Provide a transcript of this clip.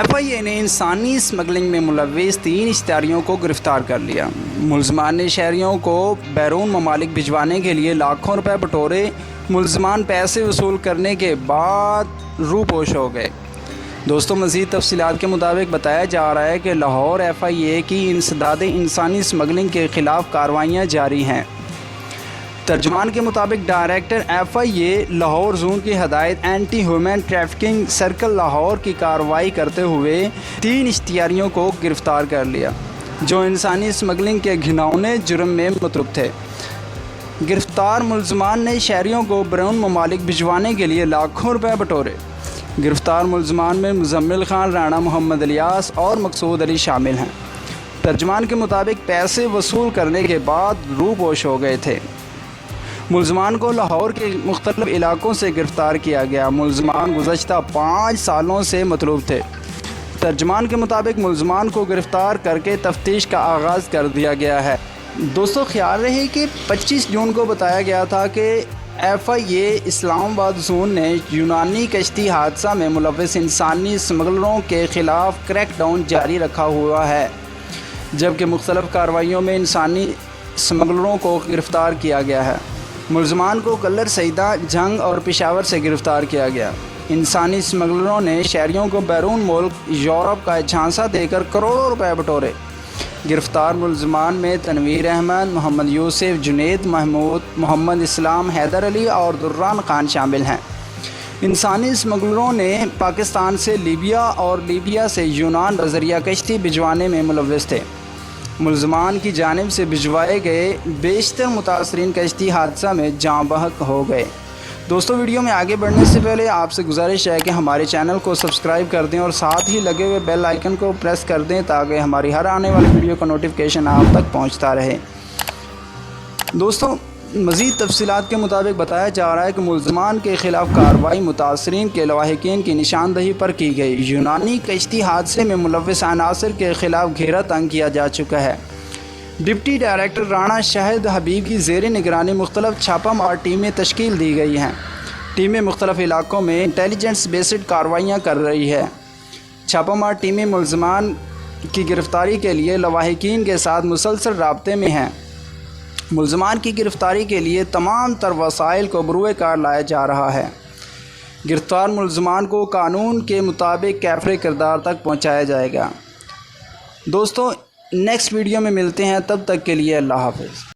FIA نے انسانی smuggling میں ملوث 3 اشتہاریوں کو گرفتار کر لیا۔ ملزمان نے شہریوں کو بیرون ممالک بھجوانے کے لیے لاکھوں روپے بٹورے۔ ملزمان پیسے وصول کرنے کے بعد روپوش ہو گئے۔ دوستوں، مزید تفصیلات کے مطابق بتایا جا رہا ہے کہ لاہور FIA کی انسداد انسانی اسمگلنگ کے خلاف کارروائیاں جاری ہیں۔ ترجمان کے مطابق ڈائریکٹر FIA لاہور زون کی ہدایت anti human trafficking circle Lahore کی کارروائی کرتے ہوئے 3 اشتہاریوں کو گرفتار کر لیا جو انسانی اسمگلنگ کے گھناؤنے جرم میں متروک تھے۔ گرفتار ملزمان نے شہریوں کو بیرون ممالک بھجوانے کے لیے لاکھوں روپے بٹورے۔ گرفتار ملزمان میں مزمل خان، رانا محمد الیاس اور مقصود علی شامل ہیں۔ ترجمان کے مطابق پیسے وصول کرنے کے بعد روپوش ہو گئے تھے۔ ملزمان کو لاہور کے مختلف علاقوں سے گرفتار کیا گیا۔ ملزمان گزشتہ 5 سالوں سے مطلوب تھے۔ ترجمان کے مطابق ملزمان کو گرفتار کر کے تفتیش کا آغاز کر دیا گیا ہے۔ دوستو، خیال رہے کہ 25 جون کو بتایا گیا تھا کہ FIA اسلام آباد زون نے یونانی کشتی حادثہ میں ملوث انسانی اسمگلروں کے خلاف کریک ڈاؤن جاری رکھا ہوا ہے، جبکہ مختلف کارروائیوں میں انسانی اسمگلروں کو گرفتار کیا گیا ہے۔ ملزمان کو کلر سیدہ، جنگ اور پشاور سے گرفتار کیا گیا۔ انسانی اسمگلروں نے شہریوں کو بیرون ملک یورپ کا جھانسا دے کر کروڑوں روپے بٹورے۔ گرفتار ملزمان میں تنویر احمد، محمد یوسف، جنید محمود، محمد اسلام، حیدر علی اور دران خان شامل ہیں۔ انسانی اسمگلروں نے پاکستان سے لیبیا اور لیبیا سے یونان بذریعہ کشتی بھجوانے میں ملوث تھے۔ ملزمان کی جانب سے بھجوائے گئے بیشتر متاثرین کشتی حادثہ میں جاں بحق ہو گئے۔ دوستو، ویڈیو میں آگے بڑھنے سے پہلے آپ سے گزارش ہے کہ ہمارے چینل کو سبسکرائب کر دیں اور ساتھ ہی لگے ہوئے بیل آئیکن کو پریس کر دیں تاکہ ہماری ہر آنے والی ویڈیو کا نوٹیفیکیشن آپ تک پہنچتا رہے۔ دوستو، مزید تفصیلات کے مطابق بتایا جا رہا ہے کہ ملزمان کے خلاف کارروائی متاثرین کے لواحقین کی نشاندہی پر کی گئی۔ یونانی کشتی حادثے میں ملوث عناصر کے خلاف گھیرا تنگ کیا جا چکا ہے۔ ڈپٹی ڈائریکٹر رانا شاہد حبیب کی زیر نگرانی مختلف چھاپہ مار ٹیمیں تشکیل دی گئی ہیں۔ ٹیمیں مختلف علاقوں میں انٹیلیجنس بیسڈ کارروائیاں کر رہی ہے۔ چھاپہ مار ٹیمیں ملزمان کی گرفتاری کے لیے لواحقین کے ساتھ مسلسل رابطے میں ہیں۔ ملزمان کی گرفتاری کے لیے تمام تر وسائل کو بروئے کار لایا جا رہا ہے۔ گرفتار ملزمان کو قانون کے مطابق کیفر کردار تک پہنچایا جائے گا۔ دوستو، نیکسٹ ویڈیو میں ملتے ہیں، تب تک کے لیے اللہ حافظ۔